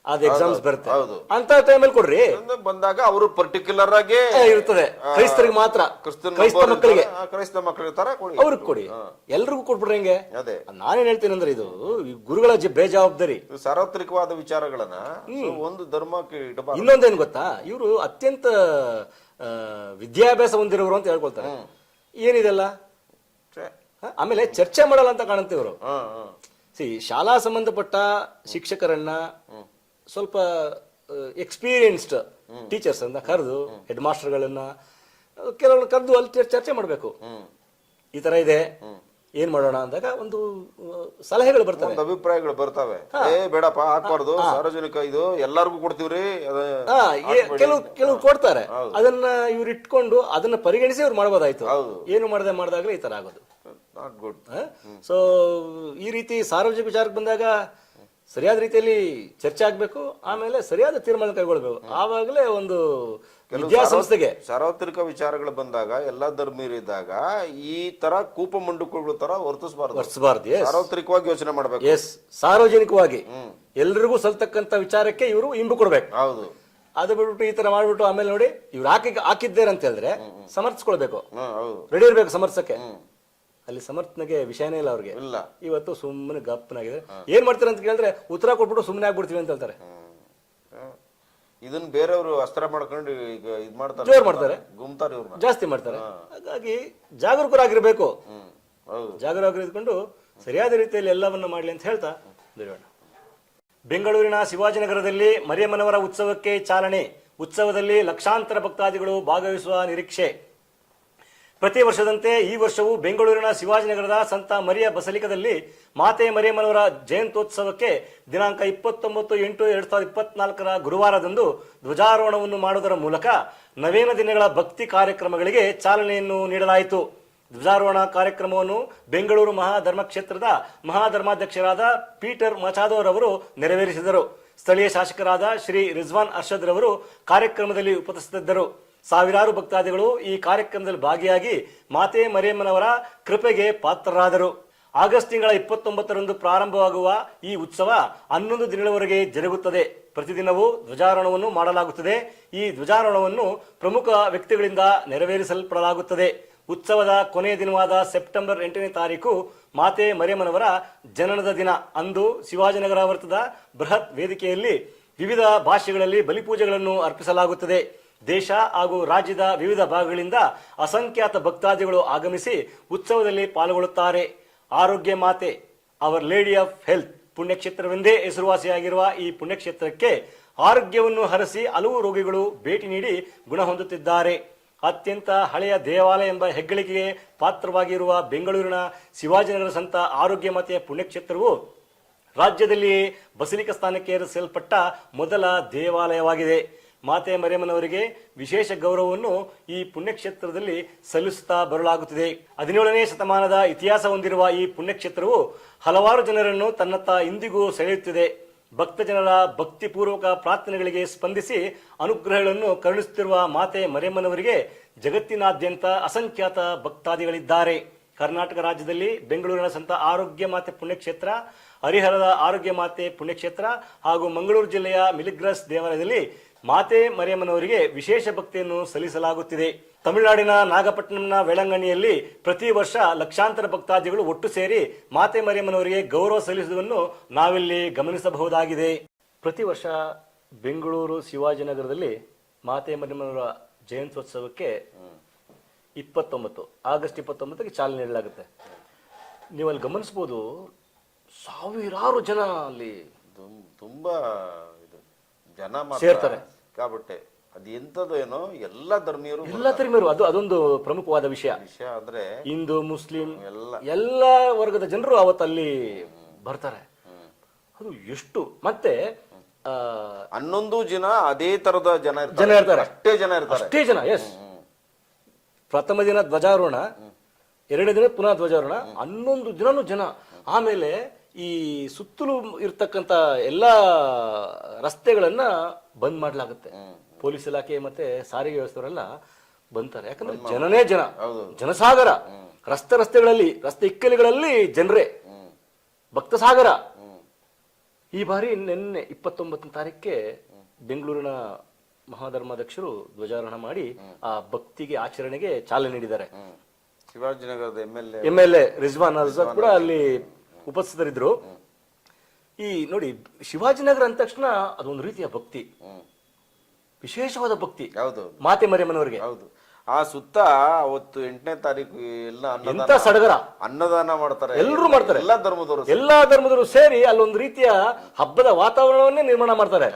ಅದ್ ಎಕ್ಸಾಮ್ಸ್ ಬರುತ್ತೆ, ಅಂತ ಟೈಮಲ್ಲಿ ಕೊಡ್ರಿ. ಬಂದಾಗ ಅವರು ಪರ್ಟಿಕ್ಯುಲರ್ ಆಗಿ ಇರ್ತದೆ, ಕ್ರೈಸ್ತರಿಗೆ ಮಾತ್ರ, ಕ್ರೈಸ್ತ ಮಕ್ಕಳಿಗೆ, ಕ್ರೈಸ್ತ ಮಕ್ಕಳಿಗೆ ತರ ಅವ್ರಿಗೆ ಕೊಡಿ, ಎಲ್ರಿಗೂ ಕೊಟ್ಬಿಡ್ರಿ. ಹೆಂಗೆ? ನಾನೇನ್ ಹೇಳ್ತೀನಿ ಅಂದ್ರೆ, ಇದು ಗುರುಗಳ ಬೇಜವಾಬ್ದಾರಿ. ಸಾರ್ವತ್ರಿಕವಾದ ವಿಚಾರಗಳನ್ನ ಒಂದು ಧರ್ಮಕ್ಕೆ ಇನ್ನೊಂದೇನ್ ಗೊತ್ತಾ, ಇವರು ಅತ್ಯಂತ ವಿದ್ಯಾಭ್ಯಾಸ ಹೊಂದಿರೋರು ಅಂತ ಹೇಳ್ಕೊಳ್ತಾರೆ. ಏನಿದೆಲ್ಲ ಆಮೇಲೆ ಚರ್ಚೆ ಮಾಡಲ್ಲ ಅಂತ ಕಾಣುತ್ತೆ ಇವರು. ಶಾಲಾ ಸಂಬಂಧಪಟ್ಟ ಶಿಕ್ಷಕರನ್ನ ಸ್ವಲ್ಪ ಎಕ್ಸ್ಪೀರಿಯನ್ಸ್ಡ್ ಟೀಚರ್ಸ್ ಅಂತ ಕರೆದು, ಹೆಡ್ ಮಾಸ್ಟರ್ಗಳನ್ನ ಕೆಲವರು ಕರೆದು ಅಲ್ಲಿ ಚರ್ಚೆ ಮಾಡಬೇಕು. ಈ ತರ ಇದೆ, ಏನ್ ಮಾಡೋಣ ಅಂದಾಗ ಒಂದು ಸಲಹೆಗಳು ಬರ್ತವೆ, ಅಭಿಪ್ರಾಯಗಳು ಬರ್ತವೆ. ಬೇಡಪ್ಪ ಹಾಕ್ಬಾರ್ದು, ಸಾರ್ವಜನಿಕ ಇದು ಎಲ್ಲರಿಗೂ ಕೊಡ್ತೀವ್ರಿ. ಕೆಲವು ಕೊಡ್ತಾರೆ, ಅದನ್ನ ಇವ್ರು ಇಟ್ಕೊಂಡು ಅದನ್ನ ಪರಿಗಣಿಸಿ ಇವ್ರು ಮಾಡಬಹುದಾಯ್ತು. ಏನು ಮಾಡಿದಾಗಲೇ ಈ ತರ ಆಗೋದು. ಸೊ ಈ ರೀತಿ ಸಾರ್ವಜನಿಕ ವಿಚಾರಕ್ಕೆ ಬಂದಾಗ ಸರಿಯಾದ ರೀತಿಯಲ್ಲಿ ಚರ್ಚೆ ಆಗ್ಬೇಕು, ಆಮೇಲೆ ಸರಿಯಾದ ತೀರ್ಮಾನ ಕೈಗೊಳ್ಬೇಕು. ಆವಾಗಲೇ ಒಂದು ವಿದ್ಯಾಸಂಸ್ಥೆಗೆ ಸಾರ್ವತ್ರಿಕ ವಿಚಾರಗಳು ಬಂದಾಗ ಎಲ್ಲಾ ಧರ್ಮೀಯರಿದ್ದಾಗ ಈ ತರ ಕೂಪ ಮಂಡುಕಗಳ ತರ ವರ್ತಿಸಬಾರ್ದು. ಸಾರ್ವತ್ರಿಕವಾಗಿ ಯೋಚನೆ ಮಾಡ್ಬೇಕು. ಸಾರ್ವಜನಿಕವಾಗಿ ಎಲ್ರಿಗೂ ಸಲ್ತಕ್ಕಂತ ವಿಚಾರಕ್ಕೆ ಇವರು ಇಂಬು ಕೊಡ್ಬೇಕು. ಹೌದು, ಅದು ಬಿಟ್ಬಿಟ್ಟು ಈ ತರ ಮಾಡ್ಬಿಟ್ಟು ಆಮೇಲೆ ನೋಡಿ ಇವ್ರು ಹಾಕಿದ್ದೇನೆ ಅಂತ ಹೇಳಿದ್ರೆ ಸಮರ್ಥಿಸ್ಕೊಳ್ಬೇಕು, ರೆಡಿ ಇರ್ಬೇಕು ಸಮರ್ಥಕ್ಕೆ. ಅಲ್ಲಿ ಸಮರ್ಥನೆಗೆ ವಿಷಯನೇ ಇಲ್ಲ ಅವ್ರಿಗೆ. ಇವತ್ತು ಸುಮ್ಮನೆ ಗಪ್ಪನಾಗಿದೆ. ಏನ್ ಮಾಡ್ತಾರೆ ಅಂತ ಕೇಳಿದ್ರೆ ಉತ್ತರ ಕೊಟ್ಬಿಟ್ಟು ಸುಮ್ಮನೆ ಆಗ್ಬಿಡ್ತೀವಿ ಅಂತ ಹೇಳ್ತಾರೆ. ಇದನ್ನ ಬೇರೆಯವರು ಅಸ್ತ್ರ ಮಾಡ್ಕೊಂಡು ಈಗ ಇದ್ ಮಾಡ್ತಾರೆ, ಜೋರ್ ಮಾಡ್ತಾರೆ, ಗುಮ್ತಾರೆ, ಇವ್ರನ್ನ ಜಾಸ್ತಿ ಮಾಡ್ತಾರೆ. ಹಾಗಾಗಿ ಜಾಗರೂಕರಾಗಿರ್ಬೇಕು, ಜಾಗರೂಕರಾಗಿದ್ಕೊಂಡು ಸರಿಯಾದ ರೀತಿಯಲ್ಲಿ ಎಲ್ಲವನ್ನ ಮಾಡ್ಲಿ ಅಂತ ಹೇಳ್ತಾ ಬಿಡೋಣ. ಬೆಂಗಳೂರಿನ ಶಿವಾಜಿನಗರದಲ್ಲಿ ಮರಿಯಮ್ಮನವರ ಉತ್ಸವಕ್ಕೆ ಚಾಲನೆ. ಉತ್ಸವದಲ್ಲಿ ಲಕ್ಷಾಂತರ ಭಕ್ತಾದಿಗಳು ಭಾಗವಹಿಸುವ ನಿರೀಕ್ಷೆ. ಪ್ರತಿ ವರ್ಷದಂತೆ ಈ ವರ್ಷವೂ ಬೆಂಗಳೂರಿನ ಶಿವಾಜಿನಗರದ ಸಂತ ಮರಿಯ ಬಸಲಿಕದಲ್ಲಿ ಮಾತೆ ಮರಿಯಮ್ಮನವರ ಜಯಂತ್ಯೋತ್ಸವಕ್ಕೆ ದಿನಾಂಕ 29/8/2024 ಗುರುವಾರದಂದು ಧ್ವಜಾರೋಹಣವನ್ನು ಮಾಡುವುದರ ಮೂಲಕ ನವೇನ ದಿನಗಳ ಭಕ್ತಿ ಕಾರ್ಯಕ್ರಮಗಳಿಗೆ ಚಾಲನೆಯನ್ನು ನೀಡಲಾಯಿತು. ಧ್ವಜಾರೋಹಣ ಕಾರ್ಯಕ್ರಮವನ್ನು ಬೆಂಗಳೂರು ಮಹಾಧರ್ಮಕ್ಷೇತ್ರದ ಮಹಾಧರ್ಮಾಧ್ಯಕ್ಷರಾದ ಪೀಟರ್ ಮಚಾದೋ ರವರು ನೆರವೇರಿಸಿದರು. ಸ್ಥಳೀಯ ಶಾಸಕರಾದ ಶ್ರೀ ರಿಜ್ವಾನ್ ಅರ್ಷದ್ ರವರು ಕಾರ್ಯಕ್ರಮದಲ್ಲಿ ಉಪಸ್ಥಿತರಿದ್ದರು. ಸಾವಿರಾರು ಭಕ್ತಾದಿಗಳು ಈ ಕಾರ್ಯಕ್ರಮದಲ್ಲಿ ಭಾಗಿಯಾಗಿ ಮಾತೆ ಮರಿಯಮ್ಮನವರ ಕೃಪೆಗೆ ಪಾತ್ರರಾದರು. ಆಗಸ್ಟ್ ತಿಂಗಳ 29ರಂದು ಪ್ರಾರಂಭವಾಗುವ ಈ ಉತ್ಸವ 11 ದಿನಗಳವರೆಗೆ ಜರುಗುತ್ತದೆ. ಪ್ರತಿದಿನವೂ ಧ್ವಜಾರೋಹಣವನ್ನು ಮಾಡಲಾಗುತ್ತದೆ. ಈ ಧ್ವಜಾರೋಹಣವನ್ನು ಪ್ರಮುಖ ವ್ಯಕ್ತಿಗಳಿಂದ ನೆರವೇರಿಸಲ್ಪಡಲಾಗುತ್ತದೆ. ಉತ್ಸವದ ಕೊನೆಯ ದಿನವಾದ ಸೆಪ್ಟೆಂಬರ್ 8ನೇ ತಾರೀಕು ಮಾತೆ ಮರಿಯಮ್ಮನವರ ಜನನದ ದಿನ. ಅಂದು ಶಿವಾಜಿನಗರ ವೃತ್ತದ ಬೃಹತ್ ವೇದಿಕೆಯಲ್ಲಿ ವಿವಿಧ ಭಾಷೆಗಳಲ್ಲಿ ಬಲಿಪೂಜೆಗಳನ್ನು ಅರ್ಪಿಸಲಾಗುತ್ತದೆ. ದೇಶ ಹಾಗೂ ರಾಜ್ಯದ ವಿವಿಧ ಭಾಗಗಳಿಂದ ಅಸಂಖ್ಯಾತ ಭಕ್ತಾದಿಗಳು ಆಗಮಿಸಿ ಉತ್ಸವದಲ್ಲಿ ಪಾಲ್ಗೊಳ್ಳುತ್ತಾರೆ. ಆರೋಗ್ಯ ಮಾತೆ ಅವರ್ ಲೇಡಿ ಆಫ್ ಹೆಲ್ತ್ ಪುಣ್ಯಕ್ಷೇತ್ರವೆಂದೇ ಹೆಸರುವಾಸಿಯಾಗಿರುವ ಈ ಪುಣ್ಯಕ್ಷೇತ್ರಕ್ಕೆ ಆರೋಗ್ಯವನ್ನು ಹರಸಿ ಹಲವು ರೋಗಿಗಳು ಭೇಟಿ ನೀಡಿ ಗುಣ ಹೊಂದುತ್ತಿದ್ದಾರೆ. ಅತ್ಯಂತ ಹಳೆಯ ದೇವಾಲಯ ಎಂಬ ಹೆಗ್ಗಳಿಕೆಗೆ ಪಾತ್ರವಾಗಿರುವ ಬೆಂಗಳೂರಿನ ಶಿವಾಜಿನಗರ ಸಂತ ಆರೋಗ್ಯ ಮಾತೆಯ ಪುಣ್ಯಕ್ಷೇತ್ರವು ರಾಜ್ಯದಲ್ಲಿಯೇ ಬಸಲಿಕ ಸ್ಥಾನಕ್ಕೆ ಏರಿಸಲ್ಪಟ್ಟ ಮೊದಲ ದೇವಾಲಯವಾಗಿದೆ. ಮಾತೆ ಮರಿಯಮ್ಮನವರಿಗೆ ವಿಶೇಷ ಗೌರವವನ್ನು ಈ ಪುಣ್ಯಕ್ಷೇತ್ರದಲ್ಲಿ ಸಲ್ಲಿಸುತ್ತಾ ಬರಲಾಗುತ್ತಿದೆ. 17ನೇ ಶತಮಾನದ ಇತಿಹಾಸ ಹೊಂದಿರುವ ಈ ಪುಣ್ಯಕ್ಷೇತ್ರವು ಹಲವಾರು ಜನರನ್ನು ತನ್ನತ್ತ ಇಂದಿಗೂ ಸೆಳೆಯುತ್ತಿದೆ. ಭಕ್ತ ಜನರ ಭಕ್ತಿಪೂರ್ವಕ ಪ್ರಾರ್ಥನೆಗಳಿಗೆ ಸ್ಪಂದಿಸಿ ಅನುಗ್ರಹಗಳನ್ನು ಕರುಣಿಸುತ್ತಿರುವ ಮಾತೆ ಮರಿಯಮ್ಮನವರಿಗೆ ಜಗತ್ತಿನಾದ್ಯಂತ ಅಸಂಖ್ಯಾತ ಭಕ್ತಾದಿಗಳಿದ್ದಾರೆ. ಕರ್ನಾಟಕ ರಾಜ್ಯದಲ್ಲಿ ಬೆಂಗಳೂರಿನ ಸಂತ ಆರೋಗ್ಯ ಮಾತೆ ಪುಣ್ಯಕ್ಷೇತ್ರ, ಹರಿಹರದ ಆರೋಗ್ಯ ಮಾತೆ ಪುಣ್ಯಕ್ಷೇತ್ರ ಹಾಗೂ ಮಂಗಳೂರು ಜಿಲ್ಲೆಯ ಮಿಲಿಗ್ರಸ್ ದೇವಾಲಯದಲ್ಲಿ ಮಾತೆ ಮರಿಯಮ್ಮನವರಿಗೆ ವಿಶೇಷ ಭಕ್ತಿಯನ್ನು ಸಲ್ಲಿಸಲಾಗುತ್ತಿದೆ. ತಮಿಳುನಾಡಿನ ನಾಗಪಟ್ಟಣಂನ ವೇಳಂಗಣಿಯಲ್ಲಿ ಪ್ರತಿ ವರ್ಷ ಲಕ್ಷಾಂತರ ಭಕ್ತಾದಿಗಳು ಒಟ್ಟು ಸೇರಿ ಮಾತೆ ಮರಿಯಮ್ಮನವರಿಗೆ ಗೌರವ ಸಲ್ಲಿಸುವುದನ್ನು ನಾವಿಲ್ಲಿ ಗಮನಿಸಬಹುದಾಗಿದೆ. ಪ್ರತಿ ವರ್ಷ ಬೆಂಗಳೂರು ಶಿವಾಜಿನಗರದಲ್ಲಿ ಮಾತೆ ಮರಿಯಮ್ಮನವರ ಜಯಂತ್ಯೋತ್ಸವಕ್ಕೆ 29 ಆಗಸ್ಟ್ 29ಕ್ಕೆ ಚಾಲನೆ ನೀಡಲಾಗುತ್ತೆ. ನೀವು ಅಲ್ಲಿ ಗಮನಿಸಬಹುದು, ಸಾವಿರಾರು ಜನ ಅಲ್ಲಿ ತುಂಬಾ ಜನ ಸೇರ್ತಾರೆ. కాబట్టి ಅದು ಎಂತದ್ದು ಏನೋ ಎಲ್ಲ ಧರ್ಮೀಯರು ಅದೊಂದು ಪ್ರಮುಖವಾದ ವಿಷಯ. ಅಂದ್ರೆ ಹಿಂದೂ ಮುಸ್ಲಿಂ ಎಲ್ಲ ವರ್ಗದ ಜನರು ಅವತ್ತಲ್ಲಿ ಬರ್ತಾರೆ. ಅದು ಎಷ್ಟು ಮತ್ತೆ 11 ಜನ ಅದೇ ತರದ ಜನ ಇರ್ತಾರೆ. ಅಷ್ಟೇ ಜನ ಎಸ್. ಪ್ರಥಮ ದಿನ ಧ್ವಜಾರೋಹಣ, 2ನೇ ದಿನ ಪುನಃ ಧ್ವಜಾರೋಹಣ, 11 ದಿನನೂ ಜನ. ಆಮೇಲೆ ಈ ಸುತ್ತಲೂ ಇರ್ತಕ್ಕಂಥ ಎಲ್ಲಾ ರಸ್ತೆಗಳನ್ನ ಬಂದ್ ಮಾಡಲಾಗುತ್ತೆ. ಪೊಲೀಸ್ ಇಲಾಖೆ ಮತ್ತೆ ಸಾರಿಗೆ ವ್ಯವಸ್ಥೆಯವರೆಲ್ಲ ಬಂತಾರೆ. ಯಾಕಂದ್ರೆ ಜನನೇ ಜನ, ಜನಸಾಗರ. ರಸ್ತೆಗಳಲ್ಲಿ, ರಸ್ತೆ ಇಕ್ಕಲಿಗಳಲ್ಲಿ ಜನರೇ ಭಕ್ತ ಸಾಗರ. ಈ ಬಾರಿ ನಿನ್ನೆ 29ನೇ ತಾರೀಕಿಗೆ ಬೆಂಗಳೂರಿನ ಮಹಾಧರ್ಮಾಧ್ಯಕ್ಷರು ಧ್ವಜಾರೋಹಣ ಮಾಡಿ ಆ ಭಕ್ತಿಗೆ ಆಚರಣೆಗೆ ಚಾಲನೆ ನೀಡಿದ್ದಾರೆ. ಶಿವಾಜಿನಗರದ MLA ರಿಜ್ವಾನ್ ಅರ್ಷದ್ ಕೂಡ ಅಲ್ಲಿ ಉಪಸ್ಥಿತರಿದ್ರು. ಈ ನೋಡಿ, ಶಿವಾಜಿನಗರ ಅಂದ ತಕ್ಷಣ ಅದೊಂದು ರೀತಿಯ ಭಕ್ತಿ, ವಿಶೇಷವಾದ ಭಕ್ತಿ ಮಾತೆ ಮರಿಯಮ್ಮನವರಿಗೆ. ಹೌದು. ಆ ಸುತ್ತ ಅವತ್ತು 8ನೇ ತಾರೀಕು ಎಲ್ಲ ಸಡಗರ ಅನ್ನದಾನ ಮಾಡ್ತಾರೆ. ಎಲ್ಲರೂ ಮಾಡ್ತಾರೆ. ಎಲ್ಲಾ ಧರ್ಮದವರು ಸೇರಿ ಅಲ್ಲೊಂದು ರೀತಿಯ ಹಬ್ಬದ ವಾತಾವರಣವನ್ನೇ ನಿರ್ಮಾಣ ಮಾಡ್ತಾರೆ.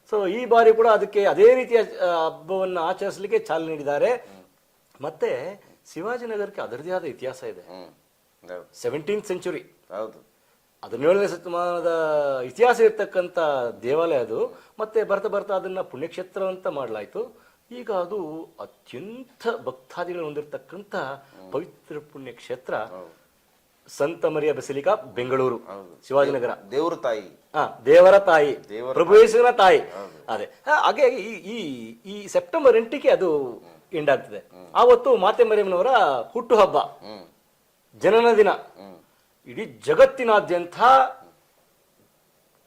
ಸೊ ಈ ಬಾರಿ ಕೂಡ ಅದಕ್ಕೆ ಅದೇ ರೀತಿಯ ಹಬ್ಬವನ್ನು ಆಚರಿಸಲಿಕ್ಕೆ ಚಾಲನೆ ನೀಡಿದ್ದಾರೆ. ಮತ್ತೆ ಶಿವಾಜಿನಗರಕ್ಕೆ ಅದರದೇ ಆದ ಇತಿಹಾಸ ಇದೆ. 17th ಸೆಂಚುರಿ, 17ನೇ ಶತಮಾನದ ಇತಿಹಾಸ ಇರ್ತಕ್ಕಂಥ ದೇವಾಲಯ ಅದು. ಮತ್ತೆ ಬರ್ತಾ ಬರ್ತಾ ಅದನ್ನ ಪುಣ್ಯಕ್ಷೇತ್ರ ಅಂತ ಮಾಡಲಾಯ್ತು. ಈಗ ಅದು ಅತ್ಯಂತ ಭಕ್ತಾದಿಗಳು ಹೊಂದಿರತಕ್ಕಂಥ ಪವಿತ್ರ ಪುಣ್ಯಕ್ಷೇತ್ರ ಸಂತ ಮರಿಯ ಬಸಲಿಕಾ ಬೆಂಗಳೂರು ಶಿವಾಜಿನಗರ. ದೇವರ ತಾಯಿ, ಪ್ರಭು ಯೇಸುವಿನ ತಾಯಿ. ಅದೇ ಹಾಗೆ ಈ ಸೆಪ್ಟೆಂಬರ್ 8ಕ್ಕೆ ಅದು ಎಂಡ್ ಆಗ್ತದೆ. ಆವತ್ತು ಮಾತೆ ಮರಿಯಮ್ಮನವರ ಹುಟ್ಟು ಹಬ್ಬ, ಜನನ ದಿನ. ಇಡೀ ಜಗತ್ತಿನಾದ್ಯಂತ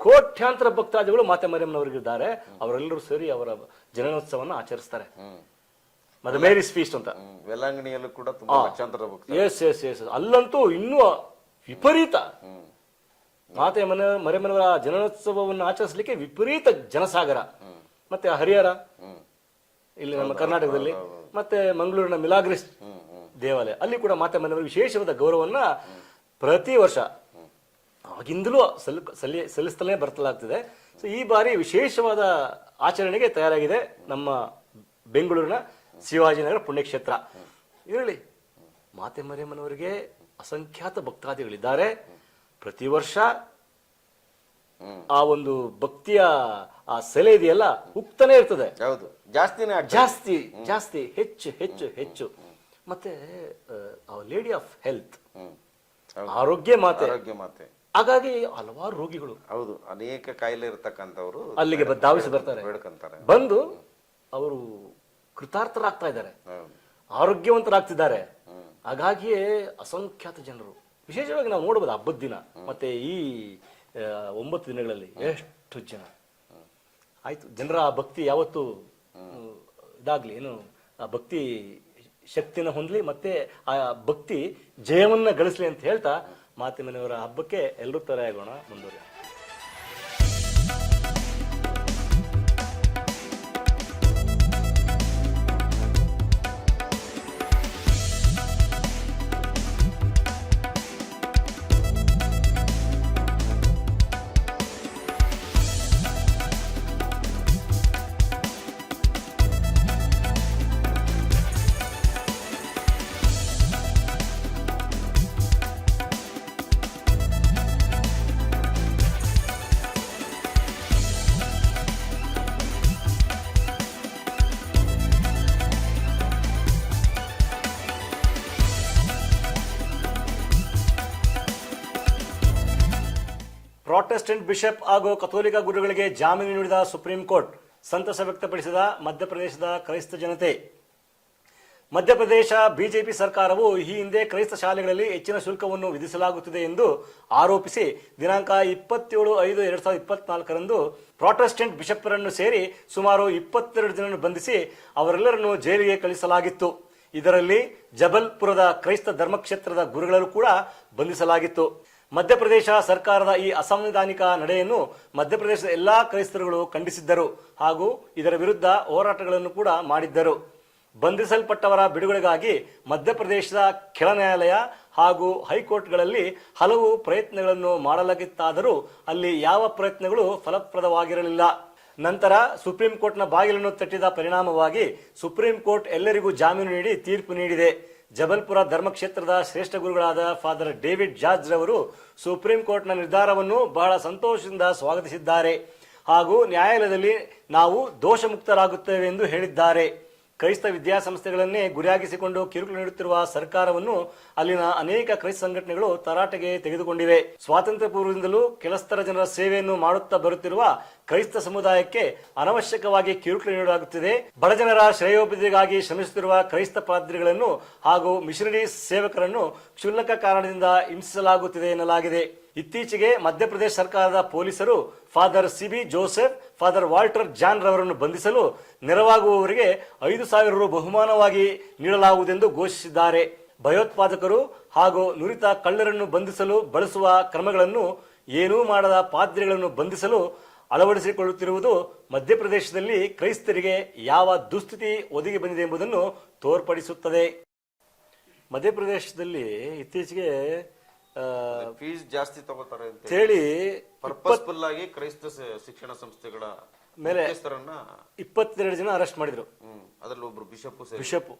ಕೋಟ್ಯಾಂತರ ಭಕ್ತಾದಿಗಳು ಮಾತೆ ಮರಿಯಮ್ಮನವರಿಗಿದ್ದಾರೆ. ಅವರೆಲ್ಲರೂ ಸೇರಿ ಅವರ ಜನನೋತ್ಸವವನ್ನು ಆಚರಿಸ್ತಾರೆ. ಮತ್ತೆ ಮೇರಿಸ್ ಫೀಸ್ಟ್ ಅಂತ ವೇಳಾಂಗಣಿಯಲ್ಲೂ ಕೂಡ ತುಂಬಾ ಲಕ್ಷಾಂತರ ಭಕ್ತರು. ಎಸ್. ಅಲ್ಲಂತೂ ಇನ್ನೂ ವಿಪರೀತ ಮಾತೆ ಮರಿಯಮ್ಮನವರ ಜನನೋತ್ಸವವನ್ನು ಆಚರಿಸಲಿಕ್ಕೆ ವಿಪರೀತ ಜನಸಾಗರ. ಮತ್ತೆ ಹರಿಹರ ಇಲ್ಲಿ ನಮ್ಮ ಕರ್ನಾಟಕದಲ್ಲಿ, ಮತ್ತೆ ಮಂಗಳೂರಿನ ಮಿಲಾಗ್ರಿಸ್ ದೇವಾಲಯ, ಅಲ್ಲಿ ಕೂಡ ಮಾತೆ ಮರಿಯಮ್ಮನವರ ವಿಶೇಷವಾದ ಗೌರವವನ್ನ ಪ್ರತಿ ವರ್ಷ ಆಗಿಂದಲೂ ಸಲ್ಲಿಸ್ತಲೇ ಬರ್ತಲಾಗ್ತಿದೆ. ಸೊ ಈ ಬಾರಿ ವಿಶೇಷವಾದ ಆಚರಣೆಗೆ ತಯಾರಾಗಿದೆ ನಮ್ಮ ಬೆಂಗಳೂರಿನ ಶಿವಾಜಿನಗರ ಪುಣ್ಯಕ್ಷೇತ್ರ. ಇರಲಿ, ಮಾತೆ ಮರಿಯಮ್ಮನವರಿಗೆ ಅಸಂಖ್ಯಾತ ಭಕ್ತಾದಿಗಳಿದ್ದಾರೆ. ಪ್ರತಿ ವರ್ಷ ಆ ಒಂದು ಭಕ್ತಿಯ ಆ ಸೆಲೆ ಇದೆಯಲ್ಲ ಉಕ್ತಾನೆ ಇರ್ತದೆ. ಜಾಸ್ತಿ ಜಾಸ್ತಿ ಹೆಚ್ಚು ಹೆಚ್ಚು ಹೆಚ್ಚು. ಮತ್ತೆ ಲೇಡಿ ಆಫ್ ಹೆಲ್ತ್, ಹ್ಮ್ ಹೌದು. ಆರೋಗ್ಯ ಮಾತೆ. ಆರೋಗ್ಯ ಮಾತೆ. ಹಾಗಾಗಿ ಹಲವಾರು ರೋಗಿಗಳು ಹೌದು, ಅನೇಕ ಕಾಯಿಲೆ ಇರತಕ್ಕಂಥವ್ರು ಅಲ್ಲಿಗೆ ಧಾವಿಸಿ ಬರ್ತಾರೆ. ಬೇಡ್ಕೊಂತಾರೆ. ಬಂದು ಅವರು ಕೃತಾರ್ಥರಾಗ್ತಾ ಇದ್ದಾರೆ, ಹೌದು. ಆರೋಗ್ಯವಂತರಾಗ್ತಿದ್ದಾರೆ. ಹಾಗಾಗಿಯೇ ಅಸಂಖ್ಯಾತ ಜನರು, ವಿಶೇಷವಾಗಿ ನಾವು ನೋಡಬಹುದು ಹಬ್ಬದ ದಿನ ಮತ್ತೆ ಈ 9 ದಿನಗಳಲ್ಲಿ ಎಷ್ಟು ಜನ. ಆಯ್ತು, ಜನರ ಆ ಭಕ್ತಿ ಯಾವತ್ತು ಇದಾಗ್ಲಿ, ಏನು ಆ ಭಕ್ತಿ ಶಕ್ತಿನ ಹೊಂದಲಿ, ಮತ್ತೆ ಆ ಭಕ್ತಿ ಜಯವನ್ನ ಗಳಿಸ್ಲಿ ಅಂತ ಹೇಳ್ತಾ ಮಾತಿಮನೆಯವರ ಹಬ್ಬಕ್ಕೆ ಎಲ್ಲರೂ ತಯಾರಾಗೋಣ, ಮುಂದುವರಿಯೋಣ. ಪ್ರಾಟೆಸ್ಟೆಂಟ್ ಬಿಷಪ್ ಹಾಗೂ ಕಥೋಲಿಕ ಗುರುಗಳಿಗೆ ಜಾಮೀನು ನೀಡಿದ ಸುಪ್ರೀಂ ಕೋರ್ಟ್, ಸಂತಸ ವ್ಯಕ್ತಪಡಿಸಿದ ಮಧ್ಯಪ್ರದೇಶದ ಕ್ರೈಸ್ತ ಜನತೆ. ಮಧ್ಯಪ್ರದೇಶ ಬಿಜೆಪಿ ಸರ್ಕಾರವು ಈ ಹಿಂದೆ ಕ್ರೈಸ್ತ ಶಾಲೆಗಳಲ್ಲಿ ಹೆಚ್ಚಿನ ಶುಲ್ಕವನ್ನು ವಿಧಿಸಲಾಗುತ್ತಿದೆ ಎಂದು ಆರೋಪಿಸಿ ದಿನಾಂಕ 27/5/2024 ಪ್ರಾಟೆಸ್ಟೆಂಟ್ ಬಿಷಪ್ರನ್ನು ಸೇರಿ ಸುಮಾರು 22 ಜನರನ್ನು ಬಂಧಿಸಿ ಅವರೆಲ್ಲರನ್ನು ಜೈಲಿಗೆ ಕಳಿಸಲಾಗಿತ್ತು. ಇದರಲ್ಲಿ ಜಬಲ್ಪುರದ ಕ್ರೈಸ್ತ ಧರ್ಮಕ್ಷೇತ್ರದ ಗುರುಗಳನ್ನು ಕೂಡ ಬಂಧಿಸಲಾಗಿತ್ತು. ಮಧ್ಯಪ್ರದೇಶ ಸರ್ಕಾರದ ಈ ಅಸಂವಿಧಾನಿಕ ನಡೆಯನ್ನು ಮಧ್ಯಪ್ರದೇಶದ ಎಲ್ಲಾ ಕ್ರೈಸ್ತರುಗಳು ಖಂಡಿಸಿದ್ದರು ಹಾಗೂ ಇದರ ವಿರುದ್ಧ ಹೋರಾಟಗಳನ್ನು ಕೂಡ ಮಾಡಿದ್ದರು. ಬಂಧಿಸಲ್ಪಟ್ಟವರ ಬಿಡುಗಡೆಗಾಗಿ ಮಧ್ಯಪ್ರದೇಶದ ಕೆಳ ನ್ಯಾಯಾಲಯ ಹಾಗೂ ಹೈಕೋರ್ಟ್ಗಳಲ್ಲಿ ಹಲವು ಪ್ರಯತ್ನಗಳನ್ನು ಮಾಡಲಾಗಿತ್ತಾದರೂ ಅಲ್ಲಿ ಯಾವ ಪ್ರಯತ್ನಗಳು ಫಲಪ್ರದವಾಗಿರಲಿಲ್ಲ. ನಂತರ ಸುಪ್ರೀಂ ಕೋರ್ಟ್ನ ಬಾಗಿಲನ್ನು ತಟ್ಟಿದ ಪರಿಣಾಮವಾಗಿ ಸುಪ್ರೀಂ ಕೋರ್ಟ್ ಎಲ್ಲರಿಗೂ ಜಾಮೀನು ನೀಡಿ ತೀರ್ಪು ನೀಡಿದೆ. ಜಬಲ್ಪುರ ಧರ್ಮಕ್ಷೇತ್ರದ ಶ್ರೇಷ್ಠ ಗುರುಗಳಾದ ಫಾದರ್ ಡೇವಿಡ್ ಜಾರ್ಜ್ ರವರು ಸುಪ್ರೀಂ ಕೋರ್ಟ್ನ ನಿರ್ಧಾರವನ್ನು ಬಹಳ ಸಂತೋಷದಿಂದ ಸ್ವಾಗತಿಸಿದ್ದಾರೆ ಹಾಗೂ ನ್ಯಾಯಾಲಯದಲ್ಲಿ ನಾವು ದೋಷಮುಕ್ತರಾಗುತ್ತೇವೆ ಎಂದು ಹೇಳಿದ್ದಾರೆ. ಕ್ರೈಸ್ತ ವಿದ್ಯಾಸಂಸ್ಥೆಗಳನ್ನೇ ಗುರಿಯಾಗಿಸಿಕೊಂಡು ಕಿರುಕುಳ ನೀಡುತ್ತಿರುವ ಸರ್ಕಾರವನ್ನು ಅಲ್ಲಿನ ಅನೇಕ ಕ್ರೈಸ್ತ ಸಂಘಟನೆಗಳು ತರಾಟೆಗೆ ತೆಗೆದುಕೊಂಡಿವೆ. ಸ್ವಾತಂತ್ರ್ಯ ಪೂರ್ವದಿಂದಲೂ ಕೆಲಸ್ತರ ಜನರ ಸೇವೆಯನ್ನು ಮಾಡುತ್ತಾ ಬರುತ್ತಿರುವ ಕ್ರೈಸ್ತ ಸಮುದಾಯಕ್ಕೆ ಅನವಶ್ಯಕವಾಗಿ ಕಿರುಕುಳ ನೀಡಲಾಗುತ್ತಿದೆ. ಬಡಜನರ ಶ್ರೇಯೋಭಿವೃದ್ಧಿಗಾಗಿ ಶ್ರಮಿಸುತ್ತಿರುವ ಕ್ರೈಸ್ತ ಪಾದ್ರಿಗಳನ್ನು ಹಾಗೂ ಮಿಷನರಿ ಸೇವಕರನ್ನು ಕ್ಷುಲ್ಲಕ ಕಾರಣದಿಂದ ಹಿಂಸಿಸಲಾಗುತ್ತಿದೆ ಎನ್ನಲಾಗಿದೆ. ಇತ್ತೀಚೆಗೆ ಮಧ್ಯಪ್ರದೇಶ ಸರ್ಕಾರದ ಪೊಲೀಸರು father Sibi Joseph, father Walter John ರವರನ್ನು ಬಂಧಿಸಲು ನೆರವಾಗುವವರಿಗೆ 5,000 ರು ಬಹುಮಾನವಾಗಿ ನೀಡಲಾಗುವುದೆಂದು ಘೋಷಿಸಿದ್ದಾರೆ. ಭಯೋತ್ಪಾದಕರು ಹಾಗೂ ನುರಿತ ಕಳ್ಳರನ್ನು ಬಂಧಿಸಲು ಬಳಸುವ ಕ್ರಮಗಳನ್ನು ಏನೂ ಮಾಡದ ಪಾದ್ರಿಗಳನ್ನು ಬಂಧಿಸಲು ಅಳವಡಿಸಿಕೊಳ್ಳುತ್ತಿರುವುದು ಮಧ್ಯಪ್ರದೇಶದಲ್ಲಿ ಕ್ರೈಸ್ತರಿಗೆ ಯಾವ ದುಸ್ಥಿತಿ ಒದಗಿ ಬಂದಿದೆ ಎಂಬುದನ್ನು ತೋರ್ಪಡಿಸುತ್ತದೆ. ಮಧ್ಯಪ್ರದೇಶದಲ್ಲಿ ಇತ್ತೀಚೆಗೆ ಫೀಸ್ ಜಾಸ್ತಿ ತಗೋತಾರೆ ಅಂತ ಹೇಳಿ ಪರ್ಪಸ್ಫುಲ್ ಆಗಿ ಕ್ರೈಸ್ತ ಶಿಕ್ಷಣ ಸಂಸ್ಥೆಗಳ ಮೇಲೆ 22 ಜನ ಅರೆಸ್ಟ್ ಮಾಡಿದ್ರು. ಅದರಲ್ಲಿ ಒಬ್ರು bishop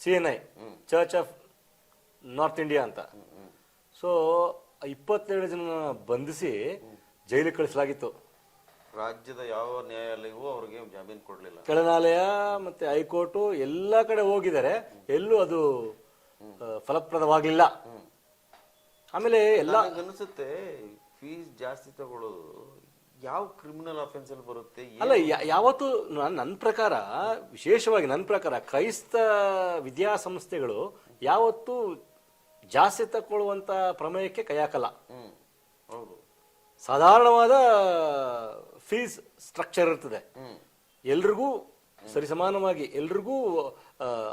CNI church of north India ಅಂತ. ಸೊ 22 ಜನ ಬಂಧಿಸಿ ಜೈಲಿಗೆ ಕಳಿಸಲಾಗಿತ್ತು. ರಾಜ್ಯದ ಯಾವ ನ್ಯಾಯಾಲಯವೂ ಅವ್ರಿಗೆ ಜಾಮೀನು ಕೊಡ್ಲಿಲ್ಲ. ಕೆಳನ್ಯಾಯಾಲಯ ಮತ್ತೆ ಹೈಕೋರ್ಟ್ ಎಲ್ಲಾ ಕಡೆ ಹೋಗಿದ್ದಾರೆ, ಎಲ್ಲೂ ಅದು ಫಲಪ್ರದವಾಗಲಿಲ್ಲ. ಆಮೇಲೆ ಎಲ್ಲ ಅನಿಸುತ್ತೆ ಫೀಸ್ ಜಾಸ್ತಿ ತಗೊಳ್ಳೋದು ಯಾವ ಕ್ರಿಮಿನಲ್ ಅಫೆನ್ಸ್ ಅಲ್ಲಿ ಬರುತ್ತೆ ಅಲ್ಲ. ಯಾವತ್ತು ನನ್ನ ಪ್ರಕಾರ, ವಿಶೇಷವಾಗಿ ನನ್ನ ಪ್ರಕಾರ ಕ್ರೈಸ್ತ ವಿದ್ಯಾಸಂಸ್ಥೆಗಳು ಯಾವತ್ತು ಜಾಸ್ತಿ ತಗೊಳ್ಳುವಂತ ಪ್ರಮೇಯಕ್ಕೆ ಕೈ ಹಾಕಲ್ಲ. ಹೌದು, ಸಾಧಾರಣವಾದ ಫೀಸ್ ಸ್ಟ್ರಕ್ಚರ್ ಇರ್ತದೆ, ಎಲ್ರಿಗೂ ಸರಿಸಮಾನವಾಗಿ ಎಲ್ರಿಗೂ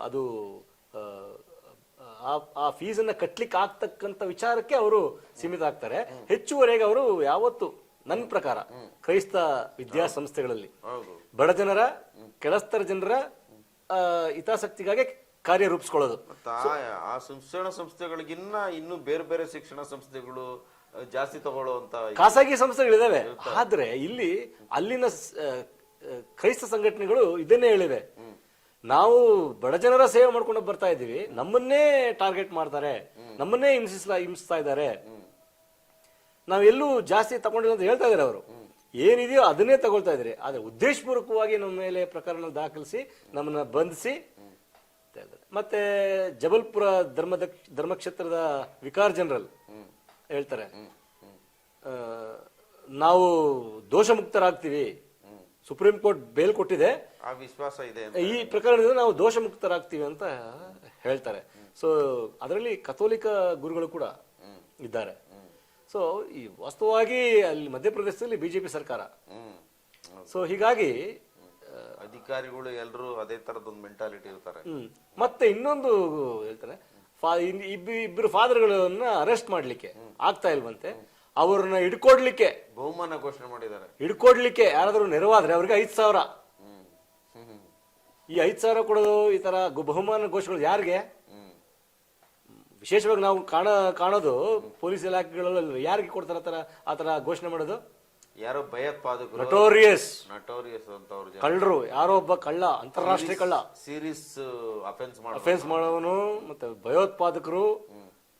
ಅದು ಆ ಫೀಸನ್ನ ಕಟ್ಲಿಕ್ಕೆ ಆಗ್ತಕ್ಕಂಥ ವಿಚಾರಕ್ಕೆ ಅವರು ಸೀಮಿತ ಆಗ್ತಾರೆ. ಹೆಚ್ಚುವರೆಗೆ ಅವರು ಯಾವತ್ತು ನನ್ನ ಪ್ರಕಾರ ಕ್ರೈಸ್ತ ವಿದ್ಯಾಸಂಸ್ಥೆಗಳಲ್ಲಿ ಬಡ ಜನರ, ಕೆಳಸ್ತರ ಜನರ ಹಿತಾಸಕ್ತಿಗಾಗಿ ಕಾರ್ಯ ರೂಪಿಸ್ಕೊಳ್ಳೋದು. ಆ ಶಿಕ್ಷಣ ಸಂಸ್ಥೆಗಳಿಗಿನ್ನ ಇನ್ನು ಬೇರೆ ಬೇರೆ ಶಿಕ್ಷಣ ಸಂಸ್ಥೆಗಳು ಜಾಸ್ತಿ ತಗೊಳ್ಳುವಂತ ಖಾಸಗಿ ಸಂಸ್ಥೆಗಳಿದಾವೆ. ಆದ್ರೆ ಇಲ್ಲಿ ಅಲ್ಲಿನ ಕ್ರೈಸ್ತ ಸಂಘಟನೆಗಳು ಇದನ್ನೇ ಹೇಳಿವೆ, ನಾವು ಬಡ ಜನರ ಸೇವೆ ಮಾಡ್ಕೊಂಡು ಬರ್ತಾ ಇದ್ದೀವಿ, ನಮ್ಮನ್ನೇ ಟಾರ್ಗೆಟ್ ಮಾಡ್ತಾರೆ, ನಮ್ಮನ್ನೇ ಹಿಂಸಿಸ್ತಾ ಇದ್ದಾರೆ, ನಾವೆಲ್ಲೂ ಜಾಸ್ತಿ ತಗೊಂಡಿಲ್ಲ ಅಂತ ಹೇಳ್ತಾ ಇದಾರೆ. ಅವರು ಏನಿದೆಯೋ ಅದನ್ನೇ ತಗೊಳ್ತಾ ಇದ್ದಾರೆ. ಆದ್ರೆ ಉದ್ದೇಶಪೂರ್ವಕವಾಗಿ ನಮ್ಮ ಮೇಲೆ ಪ್ರಕರಣ ದಾಖಲಿಸಿ ನಮ್ಮನ್ನ ಬಂಧಿಸಿ ಹೇಳ್ತಾ ಇದ್ದಾರೆ. ಮತ್ತೆ ಜಬಲ್ಪುರ ಧರ್ಮಕ್ಷೇತ್ರದ ವಿಕಾರ್ ಜನರಲ್ ಹೇಳ್ತಾರೆ, ನಾವು ದೋಷ ಮುಕ್ತರಾಗ್ತೀವಿ, ಸುಪ್ರೀಂ ಕೋರ್ಟ್ ಬೇಲ್ ಕೊಟ್ಟಿದೆ, ಆ ವಿಶ್ವಾಸ ಇದೆ, ಈ ಪ್ರಕರಣದಿಂದ ನಾವು ದೋಷ ಮುಕ್ತರಾಗ್ತೀವಿ ಅಂತ ಹೇಳ್ತಾರೆ. ಸೊ ಅದರಲ್ಲಿ ಕಥೋಲಿಕ ಗುರುಗಳು ಕೂಡ ಇದ್ದಾರೆ. ಸೊ ಈ ವಾಸ್ತವವಾಗಿ ಅಲ್ಲಿ ಮಧ್ಯಪ್ರದೇಶದಲ್ಲಿ ಬಿಜೆಪಿ ಸರ್ಕಾರ. ಸೊ ಹೀಗಾಗಿ ಅಧಿಕಾರಿಗಳು ಎಲ್ಲರೂ ಅದೇ ತರದೊಂದು ಮೆಂಟಾಲಿಟಿ ಇರ್ತಾರೆ. ಮತ್ತೆ ಇನ್ನೊಂದು ಹೇಳ್ತಾರೆ, ಇಬ್ಬರು ಫಾದರ್ಗಳನ್ನ ಅರೆಸ್ಟ್ ಮಾಡ್ಲಿಕ್ಕೆ ಆಗ್ತಾ ಇಲ್ವಂತೆ, ಅವ್ರನ್ನ ಹಿಡ್ಕೊಡ್ಲಿಕ್ಕೆ ಬಹುಮಾನ ಘೋಷಣೆ ಮಾಡಿದ್ದಾರೆ. ಹಿಡ್ಕೊಡ್ಲಿಕ್ಕೆ ಯಾರಾದ್ರೂ ನೆರವಾದ್ರೆ ಅವ್ರಿಗೆ 5,000. ಈ 5,000 ಕೊಡೋದು, ಈ ತರ ಬಹುಮಾನ ಘೋಷಣೆ ಯಾರಿಗೆ? ವಿಶೇಷವಾಗಿ ನಾವು ಕಾಣೋದು ಪೊಲೀಸ್ ಇಲಾಖೆಗಳಲ್ಲಿ ಯಾರಿಗೆ ಕೊಡ್ತಾರೆ ಆತರ ಘೋಷಣೆ ಮಾಡೋದು? ಯಾರೋ ಭಯೋತ್ಪಾದಕರು, ನಟೋರಿಯಸ್ ಅಂತವ್ರು, ಕಳ್ಳರು, ಯಾರೋ ಒಬ್ಬ ಕಳ್ಳ, ಅಂತಾರಾಷ್ಟ್ರೀಯ ಕಳ್ಳ, ಸೀರಿಯಸ್ ಅಫೆನ್ಸ್ ಮಾಡೋನು, ಮತ್ತೆ ಭಯೋತ್ಪಾದಕರು